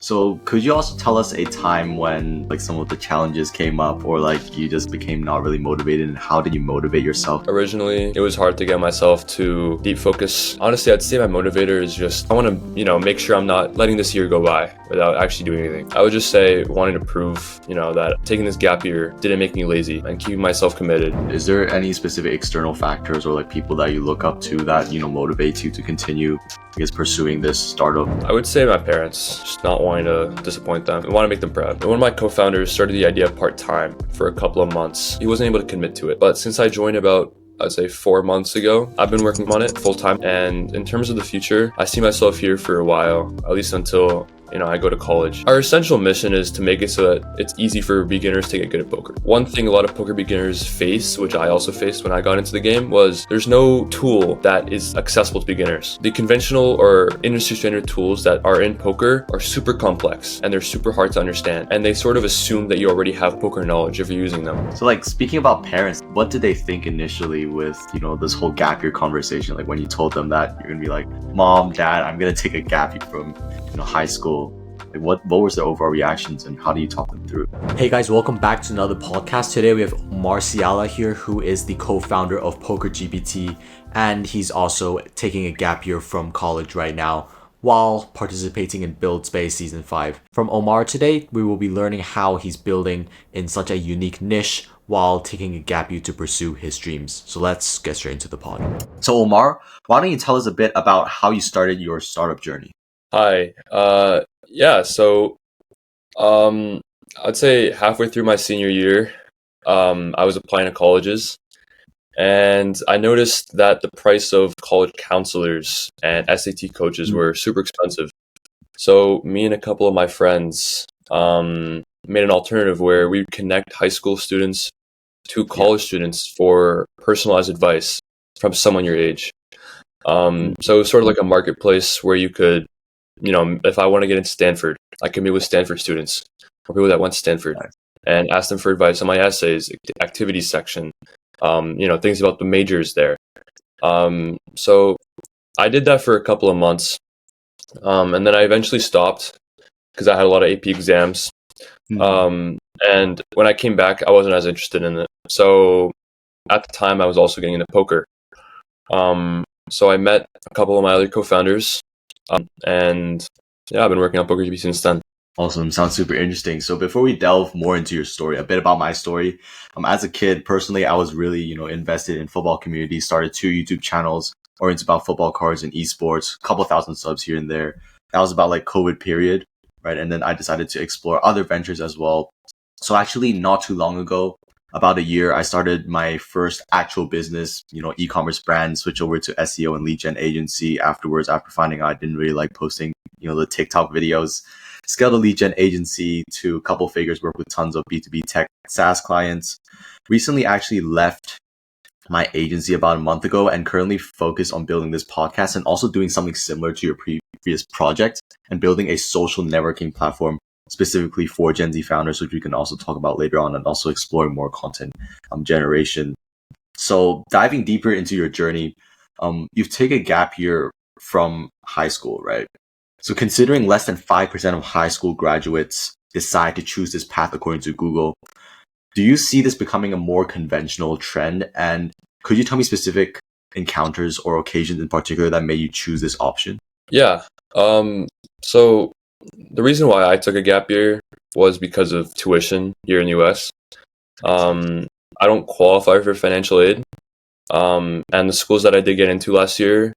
So could you also tell us a time when like some of the challenges came up or like you just became not really motivated, and how did you motivate yourself? Originally, it was hard to get myself to deep focus. Honestly, I'd say my motivator is just I want to, make sure I'm not letting this year go by without actually doing anything. I would just say wanting to prove, that taking this gap year didn't make me lazy and keeping myself committed. Is there any specific external factors or like people that you look up to that, motivate you to continue, pursuing this startup? I would say my parents, just not wanting to disappoint them. I want to make them proud. One of my co-founders started the idea part-time for a couple of months. He wasn't able to commit to it, but since I joined about I'd say 4 months ago, I've been working on it full time. And in terms of the future, I see myself here for a while, at least until I go to college. Our essential mission is to make it so that it's easy for beginners to get good at poker. One thing a lot of poker beginners face, which I also faced when I got into the game, was there's no tool that is accessible to beginners. The conventional or industry standard tools that are in poker are super complex and they're super hard to understand. And they sort of assume that you already have poker knowledge if you're using them. So like speaking about parents, what did they think initially with, this whole gap year conversation? Like when you told them that you're gonna be like, Mom, Dad, I'm gonna take a gap year from high school. Like what was their overall reactions and how do you talk them through? Hey guys, welcome back to another podcast. Today we have Omar Siala here, who is the co-founder of PokerGPT, and he's also taking a gap year from college right now while participating in Buildspace Season 5. From Omar today, we will be learning how he's building in such a unique niche while taking a gap year to pursue his dreams. So let's get straight into the pod. So Omar, why don't you tell us a bit about how you started your startup journey? Hi. So I'd say halfway through my senior year, I was applying to colleges, and I noticed that the price of college counselors and SAT coaches were super expensive. So me and a couple of my friends made an alternative where we would connect high school students to college students for personalized advice from someone your age. So it was sort of like a marketplace where you could, if I want to get into Stanford, I can meet with Stanford students or people that went to Stanford and ask them for advice on my essays, activities section, things about the majors there. So I did that for a couple of months. And then I eventually stopped because I had a lot of AP exams. And when I came back, I wasn't as interested in it. So at the time, I was also getting into poker. So I met a couple of my other co-founders. And I've been working on PokerGPT since then. Awesome. Sounds super interesting. So before we delve more into your story, a bit about my story. As a kid, personally, I was really, invested in football community, started 2 YouTube channels oriented about football cards and esports, a couple thousand subs here and there. That was about like COVID period, right? And then I decided to explore other ventures as well. So actually not too long ago, about a year, I started my first actual business, e-commerce brand, switch over to SEO and lead gen agency afterwards, after finding out I didn't really like posting, the TikTok videos. Scaled the lead gen agency to a couple figures, work with tons of B2B tech SaaS clients. Recently actually left my agency about a month ago and currently focused on building this podcast and also doing something similar to your previous project and building a social networking platform specifically for Gen Z founders, which we can also talk about later on, and also exploring more content generation. So diving deeper into your journey, you've taken a gap year from high school, right? So considering less than 5% of high school graduates decide to choose this path according to Google, do you see this becoming a more conventional trend? And could you tell me specific encounters or occasions in particular that made you choose this option? Yeah. So the reason why I took a gap year was because of tuition here in the US. I don't qualify for financial aid. And the schools that I did get into last year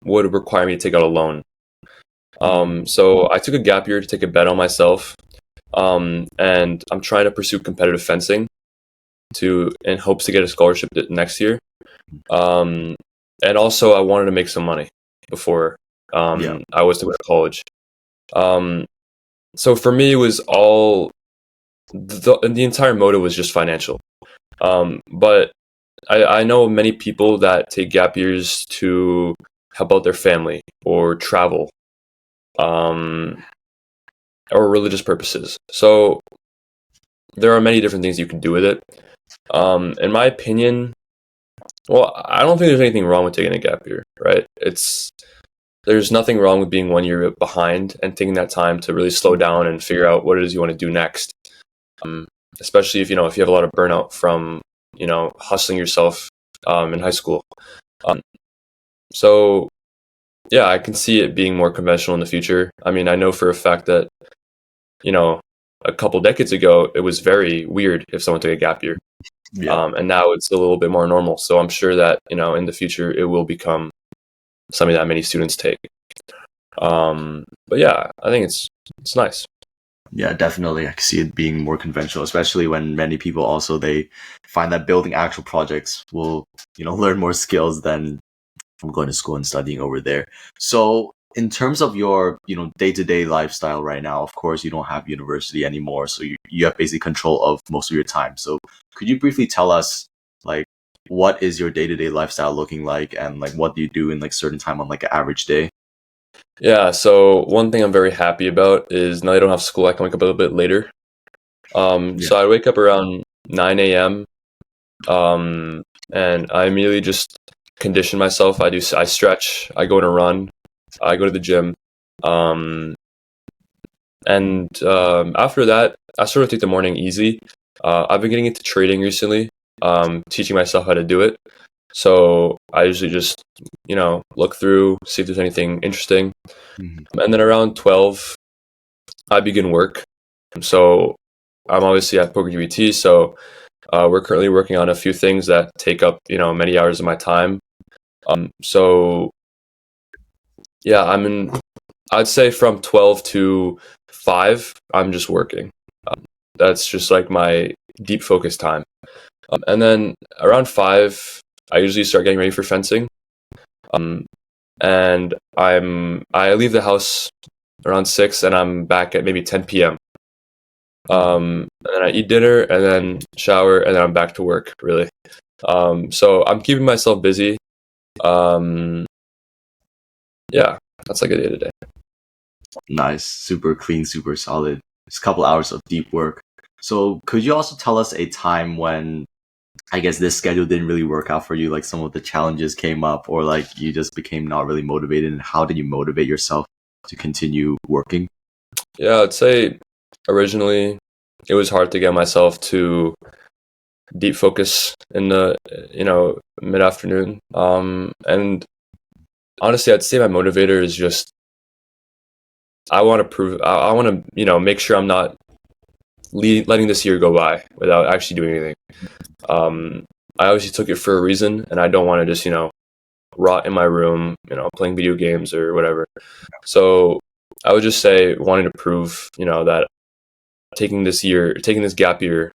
would require me to take out a loan. So I took a gap year to take a bet on myself. And I'm trying to pursue competitive fencing in hopes to get a scholarship next year. And also I wanted to make some money before I was to go to college. So for me, it was all the entire motive was just financial. But I know many people that take gap years to help out their family or travel, or religious purposes. So there are many different things you can do with it. In my opinion, well, I don't think there's anything wrong with taking a gap year, right? there's nothing wrong with being 1 year behind and taking that time to really slow down and figure out what it is you want to do next. Especially if you have a lot of burnout from hustling yourself in high school. So yeah, I can see it being more conventional in the future. I mean, I know for a fact that a couple decades ago it was very weird if someone took a gap year. Yeah. And now it's a little bit more normal. So I'm sure that in the future it will become something that many students take. But yeah, I think it's nice. Yeah, definitely. I can see it being more conventional, especially when many people also they find that building actual projects will, learn more skills than from going to school and studying over there. So in terms of your, day-to-day lifestyle right now, of course you don't have university anymore, so you have basically control of most of your time. So could you briefly tell us like what is your day-to-day lifestyle looking like, and like what do you do in like certain time on like an average day? Yeah, so one thing I'm very happy about is now I don't have school, I can wake up a little bit later. So I wake up around 9 a.m. And I immediately just condition myself. I stretch, I go on a run, I go to the gym. And after that, I sort of take the morning easy. I've been getting into trading recently, teaching myself how to do it. So I usually just, look through, see if there's anything interesting. And then around 12, I begin work. So I'm obviously at PokerGPT, so we're currently working on a few things that take up, many hours of my time. So yeah, I'd say from 12 to 5, I'm just working. That's just like my deep focus time. And then around 5, I usually start getting ready for fencing. And I leave the house around 6 and I'm back at maybe 10 p.m. And then I eat dinner and then shower and then I'm back to work, really. So I'm keeping myself busy. Yeah, that's like a day to day. Nice, super clean, super solid. It's a couple hours of deep work. So could you also tell us a time when I guess this schedule didn't really work out for you, like some of the challenges came up, or like you just became not really motivated, and how did you motivate yourself to continue working? Yeah, I'd say originally it was hard to get myself to deep focus in the mid afternoon. And honestly, I'd say my motivator is just I want to prove I want to make sure I'm not letting this year go by without actually doing anything. I obviously took it for a reason, and I don't want to just rot in my room, playing video games or whatever. So I would just say wanting to prove that taking this gap year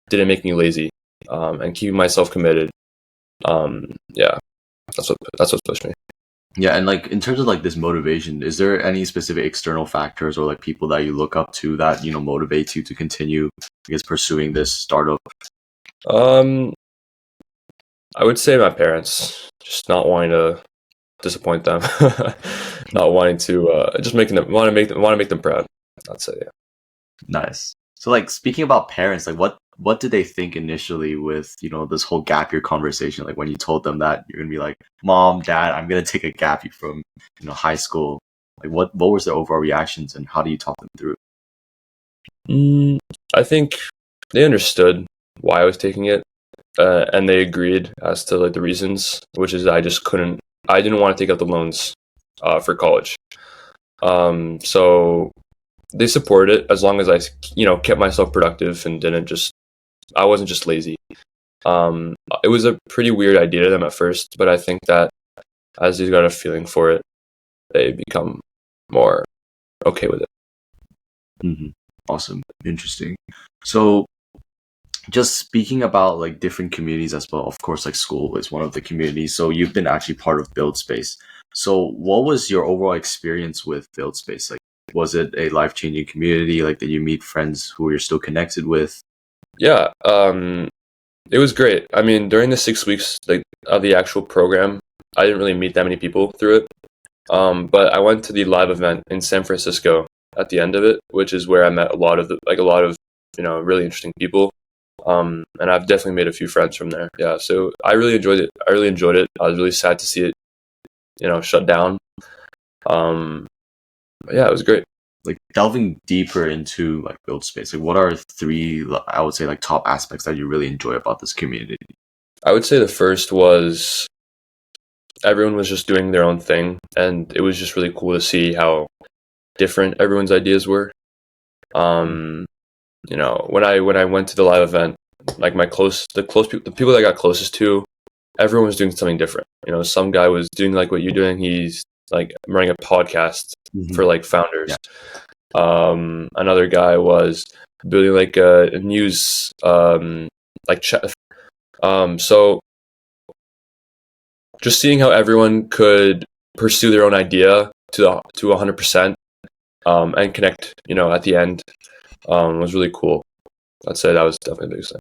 didn't make me lazy, and keeping myself committed. Yeah, that's what pushed me. Yeah, and like in terms of like this motivation, is there any specific external factors or like people that you look up to that motivate you to continue, I guess, pursuing this startup? I would say my parents, just not wanting to disappoint them, not wanting to just making them want to make them proud. I'd say, yeah. Nice. So like speaking about parents, like what did they think initially with this whole gap year conversation? Like when you told them that you're gonna be like, Mom, Dad, I'm gonna take a gap year from high school. Like what was their overall reactions, and how do you talk them through? I think they understood why I was taking it, and they agreed as to like the reasons, which is I didn't want to take out the loans for college. So they supported it as long as I kept myself productive and I wasn't just lazy. It was a pretty weird idea to them at first, but I think that as they got a feeling for it, they become more okay with it. Mm-hmm. Awesome. Interesting. So just speaking about like different communities as well, of course, like school is one of the communities. So you've been actually part of Buildspace. So what was your overall experience with Buildspace? Like, was it a life-changing community? Like, did you meet friends who you're still connected with? Yeah, it was great. I mean, during the 6 weeks of the actual program, I didn't really meet that many people through it. But I went to the live event in San Francisco at the end of it, which is where I met a lot of really interesting people. And I've definitely made a few friends from there. Yeah, so I really enjoyed it. I was really sad to see it, shut down. Yeah, it was great. Like delving deeper into like Buildspace, like what are three, I would say, like top aspects that you really enjoy about this community? I would say the first was everyone was just doing their own thing, and it was just really cool to see how different everyone's ideas were. When I went to the live event, like the people that I got closest to, everyone was doing something different. Some guy was doing like what you're doing. He's like running a podcast for like founders. Yeah. Another guy was building like a news like chat. So just seeing how everyone could pursue their own idea to 100%, and connect, at the end, was really cool. I'd say that was definitely the biggest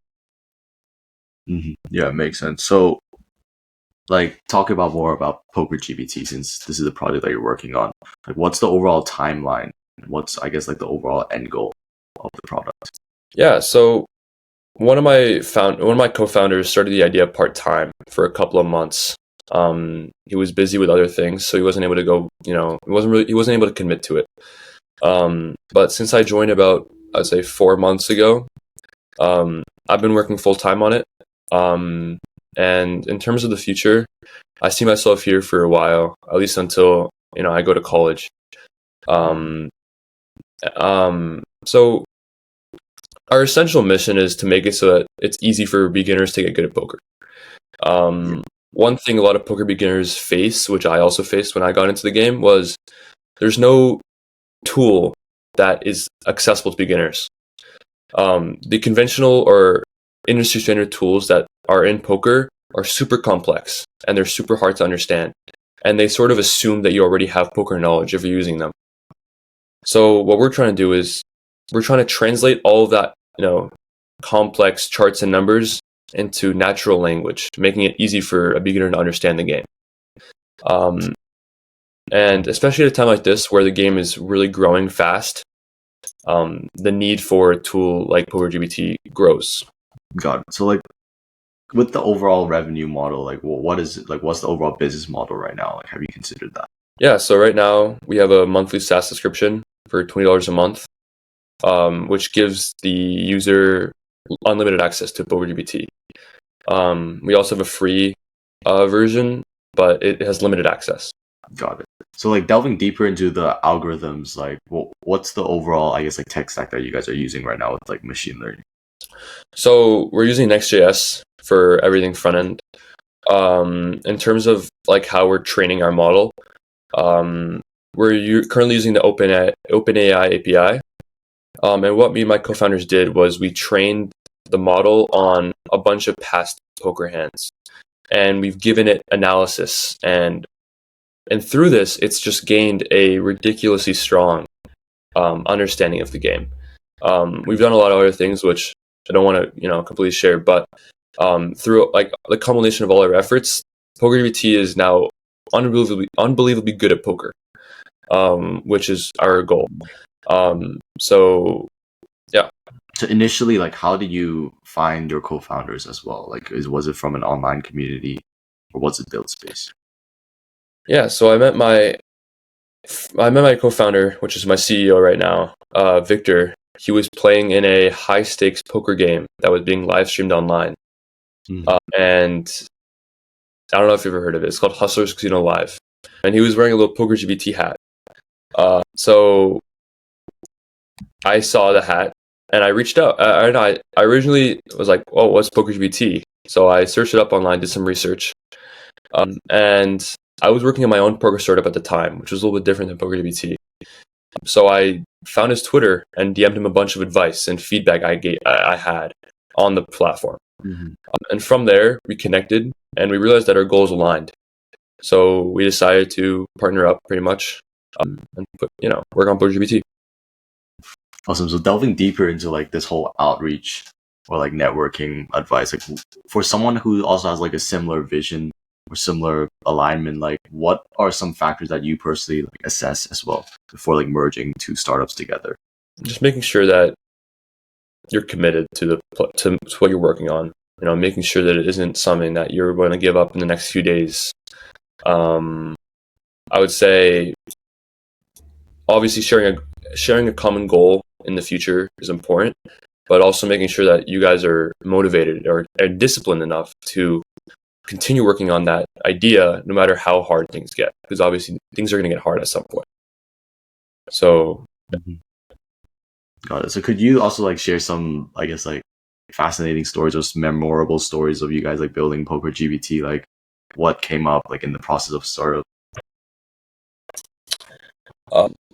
thing. Yeah, it makes sense. So, like, talk about more about PokerGPT, since this is the project that you're working on. Like, what's the overall timeline? What's, I guess, like the overall end goal of the product? Yeah, so one of my co-founders started the idea part-time for a couple of months. He was busy with other things, so he wasn't able to go. He wasn't able to commit to it. But since I joined about, I'd say 4 months ago, I've been working full-time on it. And in terms of the future, I see myself here for a while, at least until I go to college. So our essential mission is to make it so that it's easy for beginners to get good at poker. One thing a lot of poker beginners face, which I also faced when I got into the game, was there's no tool that is accessible to beginners. The conventional or industry standard tools that are in poker are super complex and they're super hard to understand. And they sort of assume that you already have poker knowledge if you're using them. So what we're trying to do is we're trying to translate all of that, complex charts and numbers into natural language, making it easy for a beginner to understand the game. And especially at a time like this where the game is really growing fast, the need for a tool like PokerGPT grows. Got it. So, like, with the overall revenue model, like, what is it? Like, what's the overall business model right now? Like, have you considered that? Yeah, so right now we have a monthly SaaS subscription for $20 a month, which gives the user unlimited access to PokerGPT. We also have a free version, but it has limited access. Got it. So, like, delving deeper into the algorithms, like, what's the overall, I guess, like, tech stack that you guys are using right now with like machine learning? So we're using Next.js for everything front end. In terms of like how we're training our model, we're currently using the OpenAI API. And what me and my co-founders did was we trained the model on a bunch of past poker hands, and we've given it analysis, and through this, it's just gained a ridiculously strong understanding of the game. We've done a lot of other things, which I don't want to, completely share, but through like the culmination of all our efforts, PokerGPT is now unbelievably good at poker, which is our goal. So yeah. So initially, like, how did you find your co-founders as well? Like, was it from an online community, or was it Buildspace? Yeah, so I met my co-founder, which is my CEO right now, Victor. He was playing in a high stakes poker game that was being live streamed online. And I don't know if you've ever heard of it. It's called Hustlers Casino Live. And he was wearing a little PokerGPT hat. So I saw the hat and I reached out. I originally was like, oh, what's PokerGPT? So I searched it up online, did some research. And I was working on my own poker startup at the time, which was a little bit different than PokerGPT. So I found his Twitter and DM'd him a bunch of advice and feedback I had on the platform. And from there, we connected and we realized that our goals aligned. So we decided to partner up pretty much and work on PokerGPT. Awesome. So delving deeper into like this whole outreach or like networking advice, like for someone who also has like a similar vision or similar alignment, like what are some factors that you personally like assess as well before like merging two startups together? Just making sure that you're committed to what you're working on. Making sure that it isn't something that you're going to give up in the next few days. I would say obviously sharing a common goal in the future is important, but also making sure that you guys are motivated or are disciplined enough to continue working on that idea no matter how hard things get, because obviously things are going to get hard at some point. So Got it. So could you also like share some, I guess, like fascinating stories or some memorable stories of you guys like building PokerGPT? Like what came up like in the process of startup?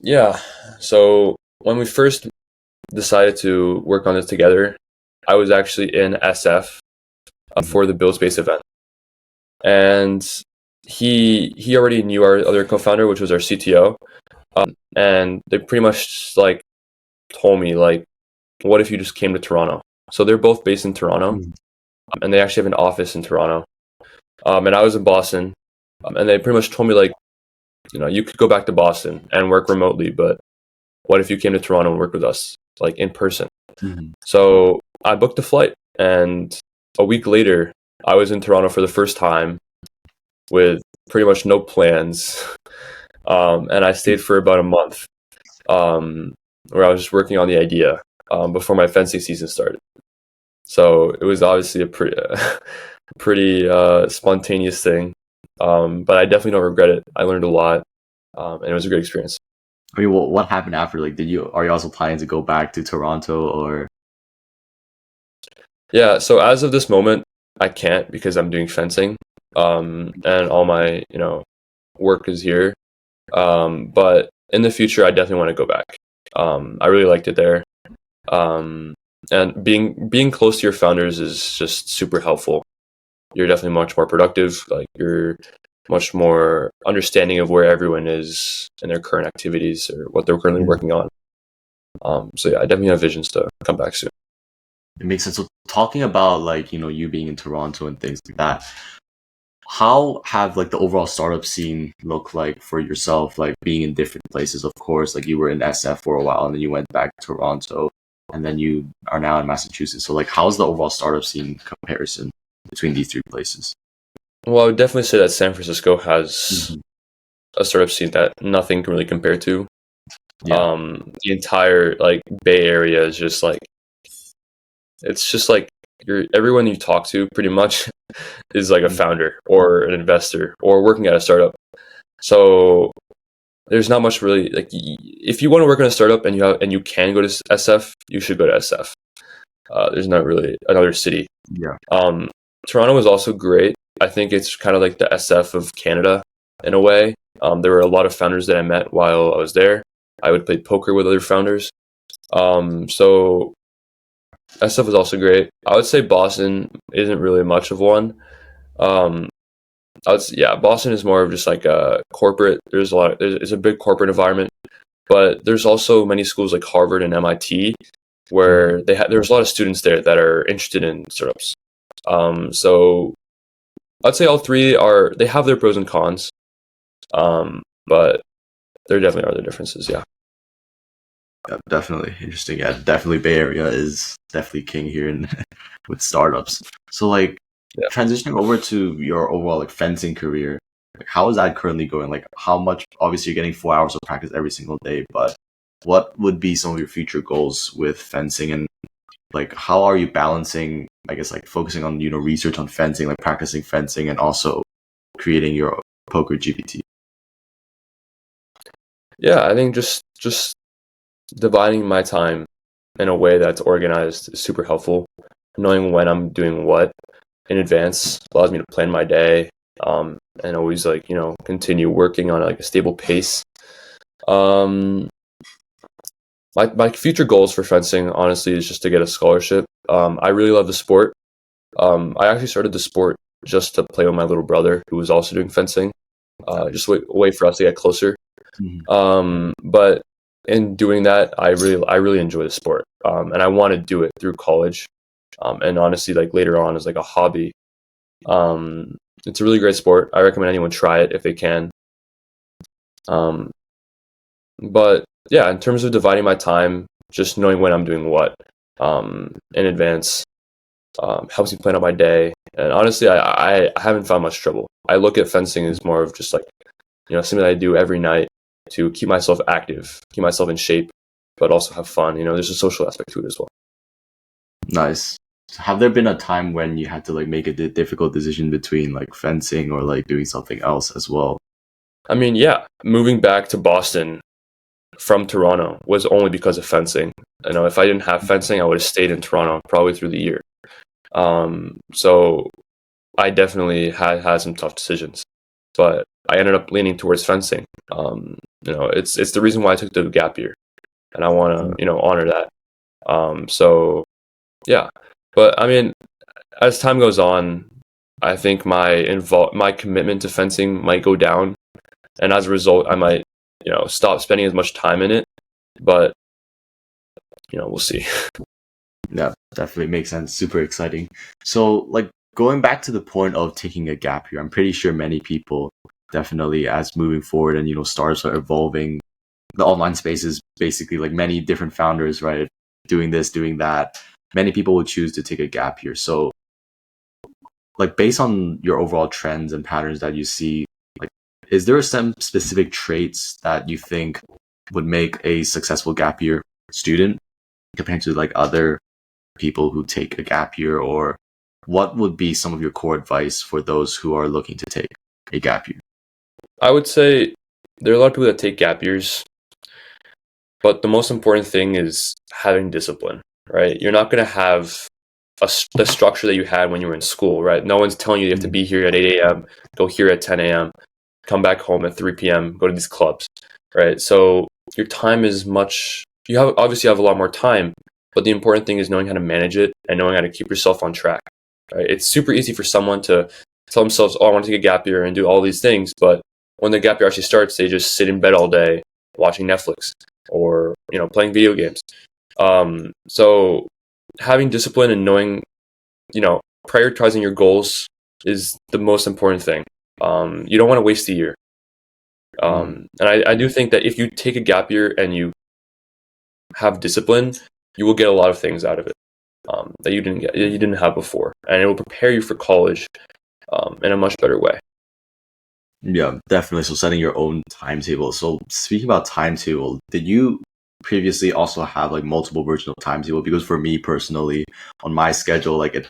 yeah, so when we first decided to work on this together, I was actually in SF for the Buildspace event, and he already knew our other co-founder, which was our CTO, and they pretty much like told me like, what if you just came to Toronto? So they're both based in Toronto, and they actually have an office in Toronto, and I was in Boston, and they pretty much told me like, you could go back to Boston and work remotely, but what if you came to Toronto and worked with us like in person? So I booked a flight, and a week later I was in Toronto for the first time with pretty much no plans. And I stayed for about a month, where I was just working on the idea before my fencing season started. So it was obviously a pretty spontaneous thing, but I definitely don't regret it. I learned a lot, and it was a great experience. I mean, what happened after? Like, are you also planning to go back to Toronto or? Yeah, so as of this moment, I can't because I'm doing fencing, and all my work is here. But in the future, I definitely want to go back. I really liked it there, and being close to your founders is just super helpful. You're definitely much more productive. Like you're much more understanding of where everyone is in their current activities or what they're currently working on. So yeah, I definitely have visions to come back soon. It makes sense. So talking about like, you being in Toronto and things like that, how have like the overall startup scene look like for yourself, like being in different places? Of course, like you were in SF for a while and then you went back to Toronto and then you are now in Massachusetts. So like how's the overall startup scene comparison between these three places? Well, I would definitely say that San Francisco has a startup scene that nothing can really compare to. Yeah. The entire like Bay Area is just like, it's just like everyone you talk to pretty much is like a founder or an investor or working at a startup. So there's not much really like, if you want to work in a startup and you can go to SF, you should go to SF. There's not really another city. Yeah. Toronto was also great. I think it's kind of like the SF of Canada in a way. There were a lot of founders that I met while I was there. I would play poker with other founders. So SF was also great. I would say Boston isn't really much of one. Boston is more of just like a corporate. It's a big corporate environment, but there's also many schools like Harvard and MIT where there's a lot of students there that are interested in startups. So I'd say all three they have their pros and cons, but there definitely are the differences. Yeah. Yeah, definitely interesting. Yeah, definitely Bay Area is definitely king here with startups. So like transitioning over to your overall like fencing career, like how is that currently going? Like how much, obviously you're getting 4 hours of practice every single day, but what would be some of your future goals with fencing, and like how are you balancing, I guess, like focusing on research on fencing, like practicing fencing, and also creating your poker GPT? Yeah, I think just dividing my time in a way that's organized is super helpful. Knowing when I'm doing what in advance allows me to plan my day, and always like continue working on like a stable pace. My future goals for fencing honestly is just to get a scholarship. I really love the sport. I actually started the sport just to play with my little brother who was also doing fencing, just a way for us to get closer. But in doing that, I really enjoy the sport, and I want to do it through college, and honestly, like later on as like a hobby. It's a really great sport. I recommend anyone try it if they can. But yeah, in terms of dividing my time, just knowing when I'm doing what in advance helps me plan out my day. And honestly, I haven't found much trouble. I look at fencing as more of just like something that I do every night to keep myself active, keep myself in shape, but also have fun. There's a social aspect to it as well. Nice. So have there been a time when you had to like make a difficult decision between like fencing or like doing something else as well? I mean, yeah, moving back to Boston from Toronto was only because of fencing. If I didn't have fencing, I would have stayed in Toronto probably through the year. So I definitely had some tough decisions, but I ended up leaning towards fencing. It's the reason why I took the gap year, and I want to honor that. So yeah, but I mean, as time goes on, I think my commitment to fencing might go down, and as a result, I might stop spending as much time in it. But we'll see. Yeah, definitely makes sense. Super exciting. So like going back to the point of taking a gap year, I'm pretty sure many people definitely as moving forward and startups are evolving. The online space is basically like many different founders, right? Doing this, doing that. Many people will choose to take a gap year. So like based on your overall trends and patterns that you see, like is there some specific traits that you think would make a successful gap year student compared to like other people who take a gap year, or what would be some of your core advice for those who are looking to take a gap year? I would say there are a lot of people that take gap years, but the most important thing is having discipline, right? You're not going to have the structure that you had when you were in school, right? No one's telling you have to be here at 8 a.m., go here at 10 a.m., come back home at 3 p.m., go to these clubs, right? So your time is you obviously have a lot more time, but the important thing is knowing how to manage it and knowing how to keep yourself on track, right? It's super easy for someone to tell themselves, oh, I want to take a gap year and do all these things, but when the gap year actually starts, they just sit in bed all day watching Netflix or playing video games. So having discipline and knowing, prioritizing your goals is the most important thing. You don't want to waste a year. And I do think that if you take a gap year and you have discipline, you will get a lot of things out of it that you didn't have before, and it will prepare you for college in a much better way. Yeah, definitely. So setting your own timetable. So speaking about timetable, did you previously also have like multiple versions of timetable? Because for me personally, on my schedule, like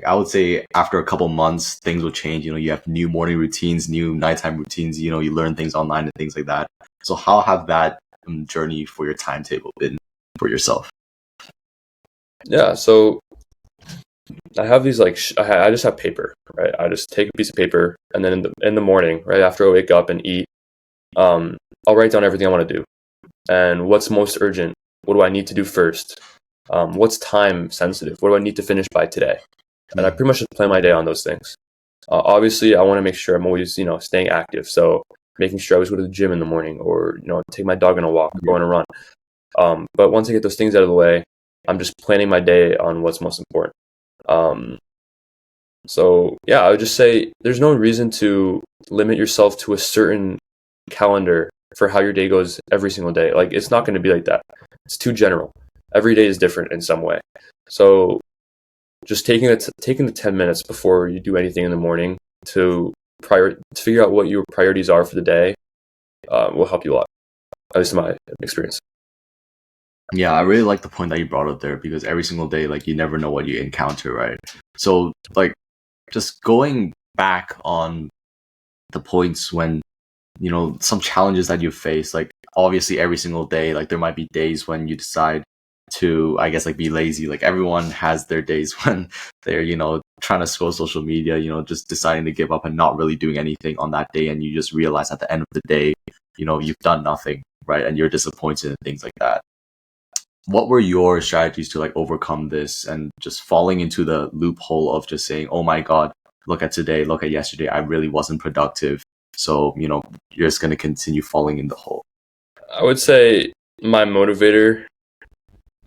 I would say after a couple months, things will change. You have new morning routines, new nighttime routines. You learn things online and things like that. So how have that journey for your timetable been for yourself? Yeah, so I have these I just have paper, right? I just take a piece of paper, and then in the morning, right after I wake up and eat, I'll write down everything I want to do and what's most urgent. What do I need to do first? What's time sensitive? What do I need to finish by today? And I pretty much just plan my day on those things. Obviously, I want to make sure I'm always staying active. So making sure I always go to the gym in the morning, or take my dog on a walk, go on a run. But once I get those things out of the way, I'm just planning my day on what's most important. So yeah, I would just say there's no reason to limit yourself to a certain calendar for how your day goes every single day. Like, it's not going to be like that. It's too general. Every day is different in some way. So just taking the 10 minutes before you do anything in the morning to figure out what your priorities are for the day will help you a lot, at least in my experience. Yeah, I really like the point that you brought up there, because every single day, like, you never know what you encounter, right? So, like, just going back on the points when, some challenges that you face, like, obviously every single day, like, there might be days when you decide to, I guess, like, be lazy. Like, everyone has their days when they're, trying to scroll social media, just deciding to give up and not really doing anything on that day. And you just realize at the end of the day, you've done nothing, right? And you're disappointed and things like that. What were your strategies to like overcome this and just falling into the loophole of just saying, oh my God, look at today, look at yesterday, I really wasn't productive. So, you're just going to continue falling in the hole. I would say my motivator,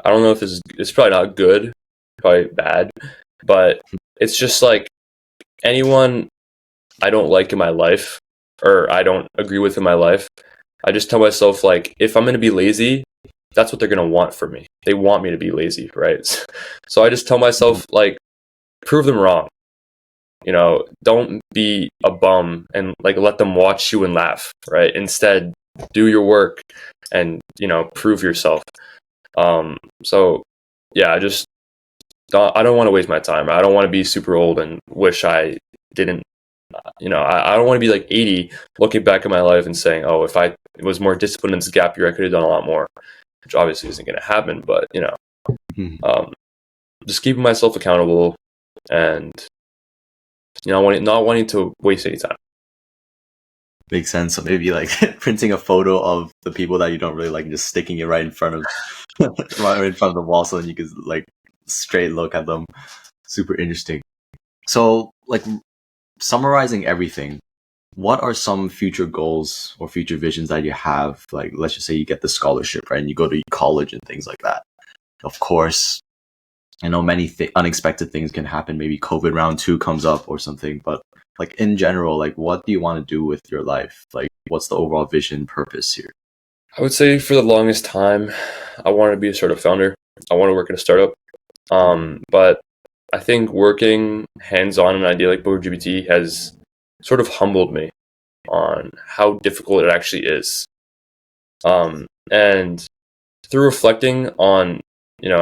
I don't know if it's probably not good, probably bad, but it's just like anyone I don't like in my life, or I don't agree with in my life, I just tell myself, like, if I'm going to be lazy, that's what they're going to want from me. They want me to be lazy, right? So I just tell myself, like, prove them wrong. Don't be a bum and like let them watch you and laugh, right? Instead, do your work and, prove yourself. So yeah, I don't want to waste my time. I don't want to be super old and wish I didn't, I don't want to be like 80 looking back at my life and saying, oh, if I was more disciplined in this gap year, I could have done a lot more, which obviously isn't going to happen, but just keeping myself accountable and, not wanting to waste any time. Makes sense. So maybe like printing a photo of the people that you don't really like, just sticking it right in front of right in front of the wall, so then you can like straight look at them. Super interesting. So like summarizing everything, what are some future goals or future visions that you have? Like, let's just say you get the scholarship, right, and you go to college and things like that. Of course, I know many unexpected things can happen. Maybe COVID round 2 comes up or something, but like in general, like what do you want to do with your life? Like what's the overall vision, purpose here? I would say for the longest time, I wanted to be a startup founder. I want to work in a startup. But I think working hands-on an idea like PokerGPT has sort of humbled me on how difficult it actually is. And through reflecting on,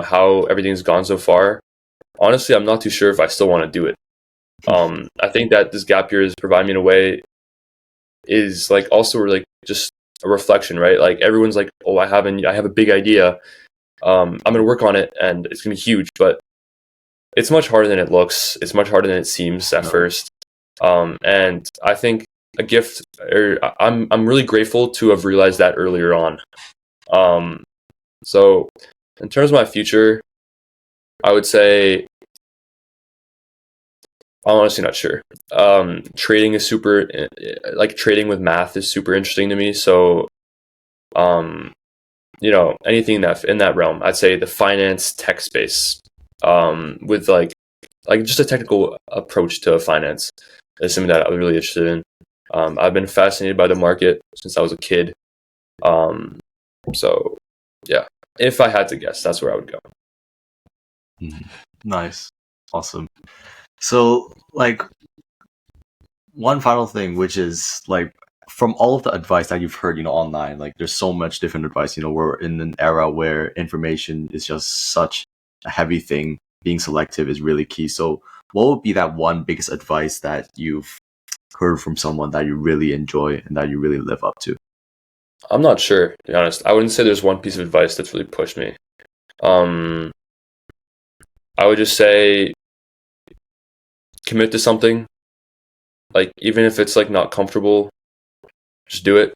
how everything's gone so far, honestly, I'm not too sure if I still want to do it. I think that this gap year is providing me in a way is like also like just a reflection, right? Like everyone's like, oh, I have a big idea. I'm going to work on it and it's going to be huge, but it's much harder than it looks. It's much harder than it seems at first. And I think I'm really grateful to have realized that earlier on. So in terms of my future, I would say I'm honestly not sure. Trading is trading with math is super interesting to me. So, anything in that realm, I'd say the finance tech space, with like just a technical approach to finance is something that I was really interested in. I've been fascinated by the market since I was a kid. So yeah, if I had to guess, that's where I would go. Nice. Awesome. So like one final thing, which is like from all of the advice that you've heard, online, like there's so much different advice, we're in an era where information is just such a heavy thing. Being selective is really key. So what would be that one biggest advice that you've heard from someone that you really enjoy and that you really live up to? I'm not sure, to be honest. I wouldn't say there's one piece of advice that's really pushed me. I would just say commit to something. Like even if it's like not comfortable, just do it.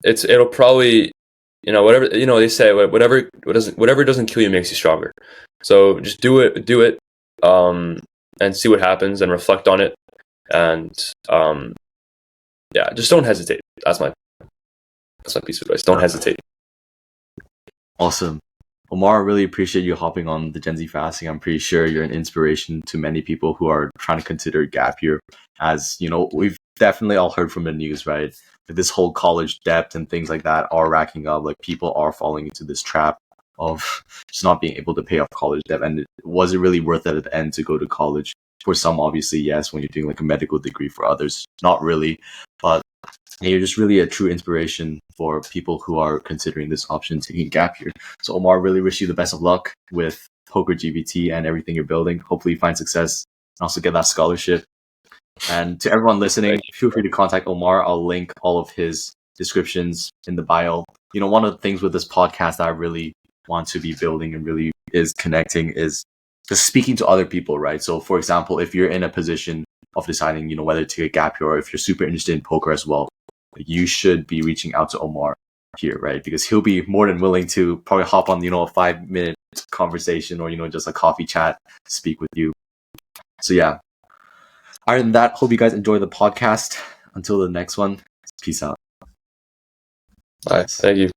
It'll probably, whatever, they say whatever doesn't kill you makes you stronger. So just do it, and see what happens and reflect on it. And yeah, just don't hesitate. That's my piece of advice. Don't hesitate. Awesome. Omar, I really appreciate you hopping on the Gen Z Fasting. I'm pretty sure you're an inspiration to many people who are trying to consider gap year. As we've definitely all heard from the news, right? This whole college debt and things like that are racking up. Like people are falling into this trap of just not being able to pay off college debt. And was it really worth it at the end to go to college? For some, obviously, yes, when you're doing like a medical degree. For others, not really. But you're just really a true inspiration for people who are considering this option, taking gap year. So Omar, really wish you the best of luck with PokerGPT and everything you're building. Hopefully you find success and also get that scholarship. And to everyone listening, feel free to contact Omar. I'll link all of his descriptions in the bio. One of the things with this podcast that I really want to be building and really is connecting is just speaking to other people, right? So for example, if you're in a position of deciding, whether to take a gap year or if you're super interested in poker as well, you should be reaching out to Omar here, right? Because he'll be more than willing to probably hop on, a 5-minute conversation or, just a coffee chat, speak with you. So yeah. Other than that, hope you guys enjoy the podcast. Until the next one, peace out. Bye. Thank you.